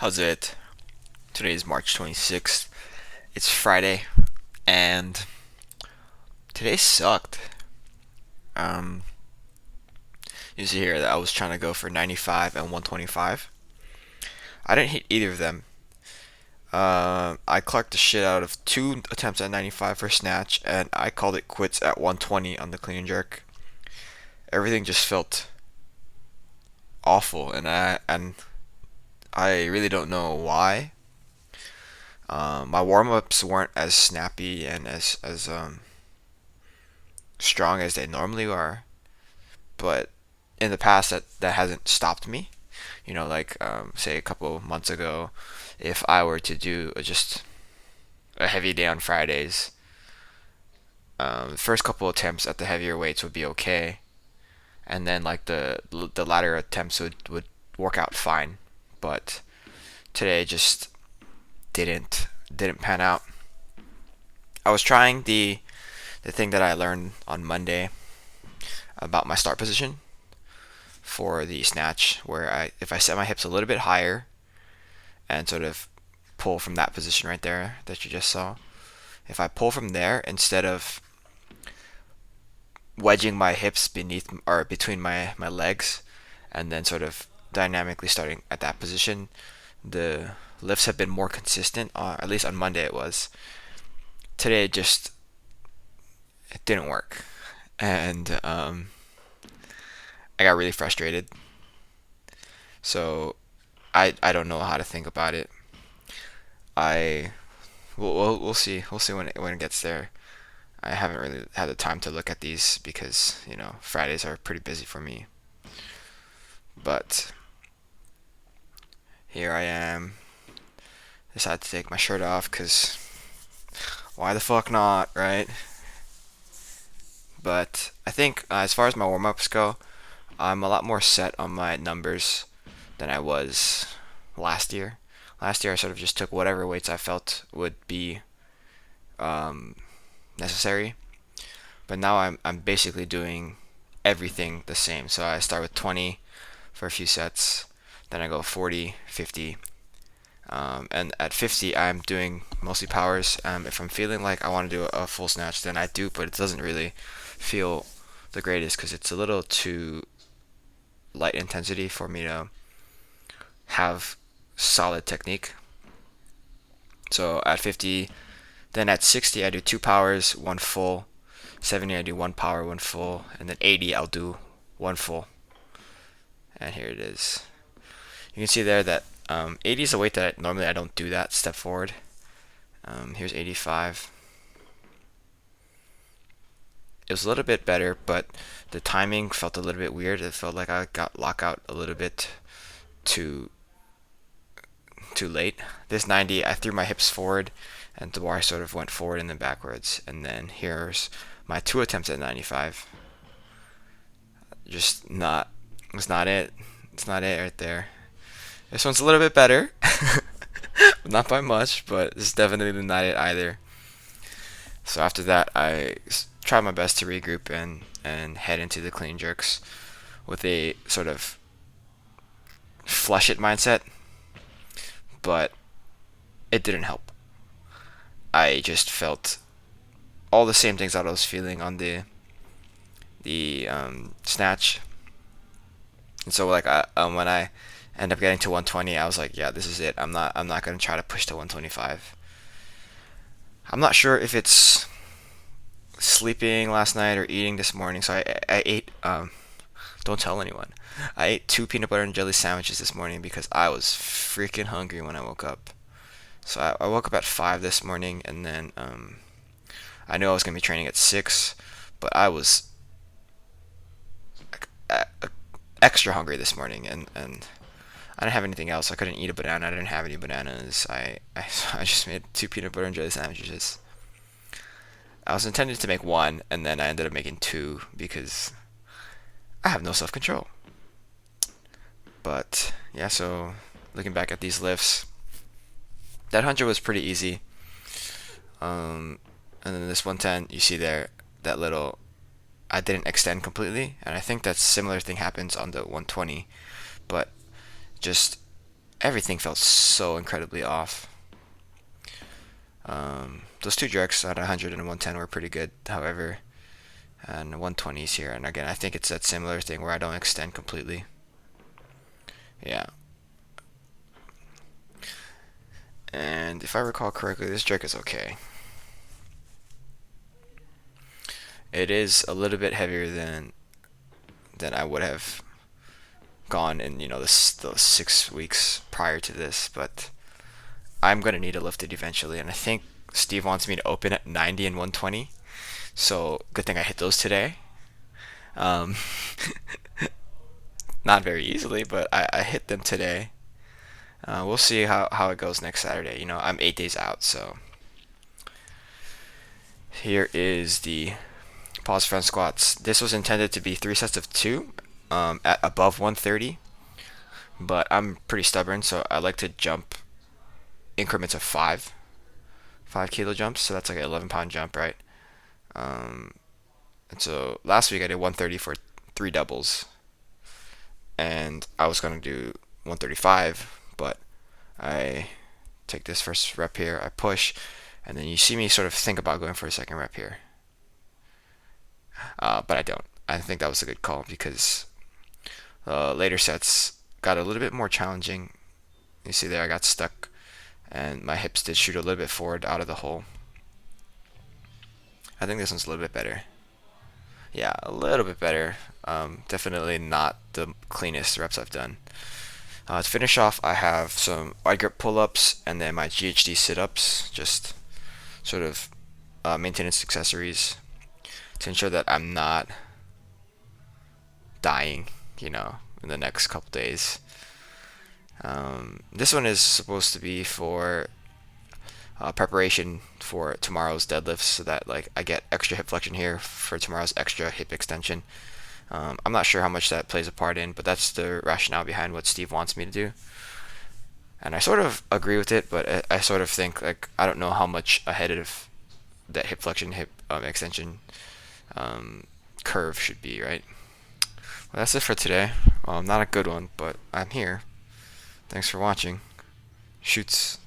How's it? Today is March 26th. It's Friday, and today sucked. Um, you see here that I was trying to go for 95 and 125. I didn't hit either of them. I clocked the shit out of two attempts at 95 for snatch, and I called it quits at 120 on the clean and jerk. Everything just felt awful, and I really don't know why. My warm ups weren't as snappy and as strong as they normally are, but in the past that hasn't stopped me. Like say a couple of months ago, if I were to do just a heavy day on Fridays, the first couple attempts at the heavier weights would be okay, and then like the latter attempts would work out fine. But today just didn't pan out. I was trying the thing that I learned on Monday about my start position for the snatch, where if I set my hips a little bit higher and sort of pull from that position right there that you just saw, if I pull from there instead of wedging my hips beneath or between my legs and then sort of dynamically starting at that position, the lifts have been more consistent. At least on Monday it was. Today it didn't work, and I got really frustrated. So I don't know how to think about it. I we'll see when it gets there. I haven't really had the time to look at these because Fridays are pretty busy for me. But here I am. Decided to take my shirt off because why the fuck not, right? But I think as far as my warm ups go, I'm a lot more set on my numbers than I was last year. Last year I sort of just took whatever weights I felt would be um, necessary. But now I'm basically doing everything the same. So I start with 20 for a few sets, then I go 40, 50, and at 50 I'm doing mostly powers. If I'm feeling like I want to do a full snatch, then I do, but it doesn't really feel the greatest because it's a little too light intensity for me to have solid technique. So at 50, then at 60 I do two powers, one full. 70 I do one power, one full, and then 80 I'll do one full. And here it is. You can see there that 80 is a weight that normally I don't do that step forward. Here's 85. It was a little bit better, but the timing felt a little bit weird. It felt like I got lockout a little bit too too late. This 90, I threw my hips forward, and the bar sort of went forward and then backwards. And then here's my two attempts at 95. Just not, it's not it. It's not it right there. This one's a little bit better, not by much, but it's definitely not it either. So after that, I tried my best to regroup and head into the clean jerks with a sort of flush it mindset, but it didn't help. I just felt all the same things that I was feeling on the snatch, and so like when I end up getting to 120, I was like, yeah, this is it. I'm not gonna try to push to 125. I'm not sure if it's sleeping last night or eating this morning. So I ate. Don't tell anyone. I ate two peanut butter and jelly sandwiches this morning because I was freaking hungry when I woke up. So I woke up at 5 this morning, and then I knew I was gonna be training at 6, but I was extra hungry this morning, and I didn't have anything else. I couldn't eat a banana. I didn't have any bananas. I just made two peanut butter and jelly sandwiches. I was intended to make one, and then I ended up making two because I have no self control. But yeah, so looking back at these lifts, that 100 was pretty easy. And then this 110, you see there, that little, I didn't extend completely, and I think that similar thing happens on the 120, but just everything felt so incredibly off. Those two jerks at 100 and 110 were pretty good, however, and 120s here. And again, I think it's that similar thing where I don't extend completely. Yeah. And if I recall correctly, this jerk is okay. It is a little bit heavier than I would have gone in, those 6 weeks prior to this, but I'm gonna need to lift it eventually, and I think Steve wants me to open at 90 and 120. So good thing I hit those today. Um, Not very easily, but I hit them today. We'll see how it goes next Saturday. I'm 8 days out, so here is the pause front squats. This was intended to be 3 sets of two, at above 130, but I'm pretty stubborn, so I like to jump increments of 5 kilo jumps. So that's like an 11-pound jump, right? And so last week I did 130 for 3 doubles, and I was gonna do 135, but I take this first rep here, I push, and then you see me sort of think about going for a second rep here. But I don't. I think that was a good call because later sets got a little bit more challenging. You see there, I got stuck, and my hips did shoot a little bit forward out of the hole. I think this one's a little bit better. Yeah, a little bit better. Definitely not the cleanest reps I've done. To finish off, I have some wide grip pull-ups and then my GHD sit-ups, just sort of maintenance accessories to ensure that I'm not dying, in the next couple days. This one is supposed to be for preparation for tomorrow's deadlifts, so that like I get extra hip flexion here for tomorrow's extra hip extension. I'm not sure how much that plays a part in, but that's the rationale behind what Steve wants me to do. And I sort of agree with it, but I sort of think like I don't know how much ahead of that hip flexion, hip extension curve should be, right? Well, that's it for today. Not a good one, but I'm here. Thanks for watching. Shoots.